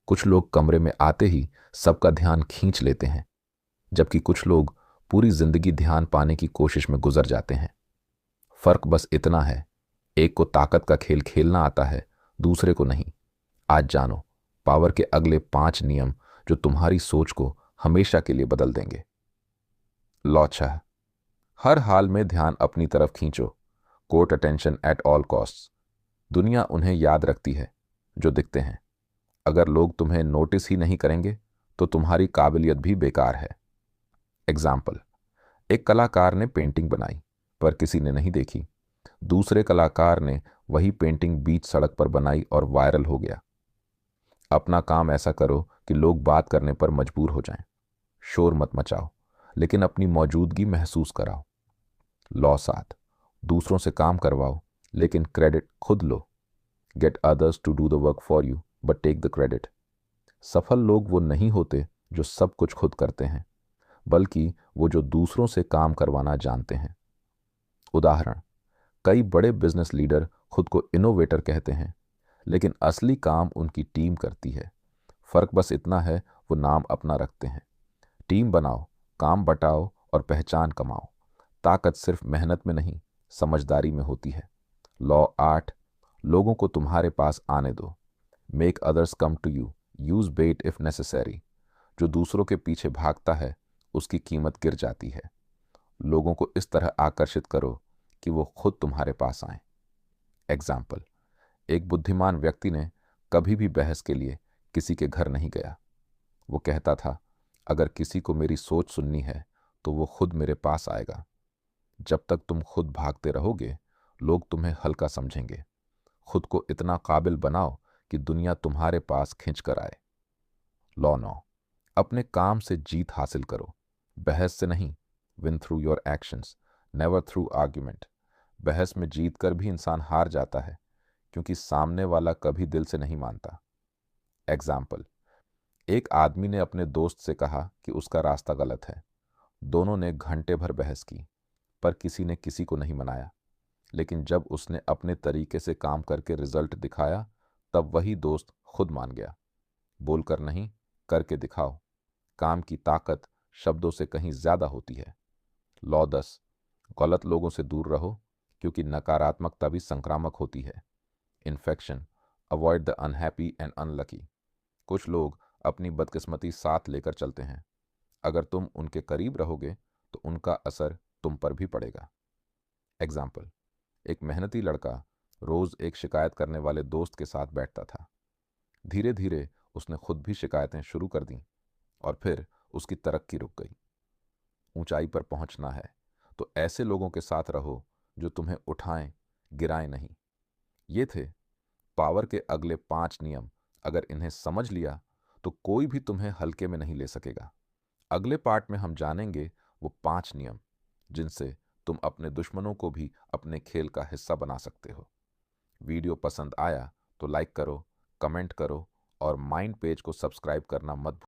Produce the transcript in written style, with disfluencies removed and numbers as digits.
कुछ लोग कमरे में आते ही सबका ध्यान खींच लेते हैं, जबकि कुछ लोग पूरी जिंदगी ध्यान पाने की कोशिश में गुजर जाते हैं। फर्क बस इतना है, एक को ताकत का खेल खेलना आता है, दूसरे को नहीं। आज जानो पावर के अगले 5 नियम जो तुम्हारी सोच को हमेशा के लिए बदल देंगे। लॉ 6। हर हाल में ध्यान अपनी तरफ खींचो। Court attention at all costs. दुनिया उन्हें याद रखती है जो दिखते हैं। अगर लोग तुम्हें नोटिस ही नहीं करेंगे तो तुम्हारी काबिलियत भी बेकार है। एग्जाम्पल, एक कलाकार ने पेंटिंग बनाई पर किसी ने नहीं देखी। दूसरे कलाकार ने वही पेंटिंग बीच सड़क पर बनाई और वायरल हो गया। अपना काम ऐसा करो कि लोग बात करने पर मजबूर हो जाएं। शोर मत मचाओ, लेकिन अपनी मौजूदगी महसूस कराओ। लॉ 7। दूसरों से काम करवाओ, लेकिन क्रेडिट खुद लो। Get others to do the work for you but take the credit. सफल लोग वो नहीं होते जो सब कुछ खुद करते हैं, बल्कि वो जो दूसरों से काम करवाना जानते हैं। उदाहरण, कई बड़े बिजनेस लीडर खुद को इनोवेटर कहते हैं, लेकिन असली काम उनकी टीम करती है। फर्क बस इतना है, वो नाम अपना रखते हैं। टीम बनाओ, काम बटाओ और पहचान कमाओ। ताकत सिर्फ मेहनत में नहीं, समझदारी में होती है। लॉ 8। लोगों को तुम्हारे पास आने दो। Make others come to you, use bait if necessary. जो दूसरों के पीछे भागता है उसकी कीमत गिर जाती है। लोगों को इस तरह आकर्षित करो कि वो खुद तुम्हारे पास आए। एग्जाम्पल, एक बुद्धिमान व्यक्ति ने कभी भी बहस के लिए किसी के घर नहीं गया। वो कहता था, अगर किसी को मेरी सोच सुननी है तो वो खुद मेरे पास आएगा। जब तक तुम खुद भागते रहोगे, लोग तुम्हें हल्का समझेंगे। खुद को इतना काबिल बनाओ कि दुनिया तुम्हारे पास खिंच कर आए। लॉ 9। अपने काम से जीत हासिल करो, बहस से नहीं। Win through your actions, never through argument. बहस में जीत कर भी इंसान हार जाता है, क्योंकि सामने वाला कभी दिल से नहीं मानता। एग्जाम्पल, एक आदमी ने अपने दोस्त से कहा कि उसका रास्ता गलत है। दोनों ने घंटे भर बहस की, पर किसी ने किसी को नहीं मनाया। लेकिन जब उसने अपने तरीके से काम करके रिजल्ट दिखाया, तब वही दोस्त खुद मान गया। बोलकर नहीं, करके दिखाओ। काम की ताकत शब्दों से कहीं ज्यादा होती है। लॉ 10। गलत लोगों से दूर रहो, क्योंकि नकारात्मकता भी संक्रामक होती है। Infection, avoid the unhappy and unlucky. कुछ लोग अपनी बदकिस्मती साथ लेकर चलते हैं। अगर तुम उनके करीब रहोगे तो उनका असर तुम पर भी पड़ेगा। एग्जाम्पल, एक मेहनती लड़का रोज एक शिकायत करने वाले दोस्त के साथ बैठता था। धीरे धीरे उसने खुद भी शिकायतें शुरू कर दी और फिर उसकी तरक्की रुक गई। ऊंचाई पर पहुंचना है तो ऐसे लोगों के साथ रहो जो तुम्हें उठाएं, गिराएं नहीं। ये थे पावर के अगले 5 नियम। अगर इन्हें समझ लिया तो कोई भी तुम्हें हल्के में नहीं ले सकेगा। अगले पार्ट में हम जानेंगे वो 5 नियम जिनसे तुम अपने दुश्मनों को भी अपने खेल का हिस्सा बना सकते हो। वीडियो पसंद आया तो लाइक करो, कमेंट करो और माइंड पेज को सब्सक्राइब करना मत भूलो।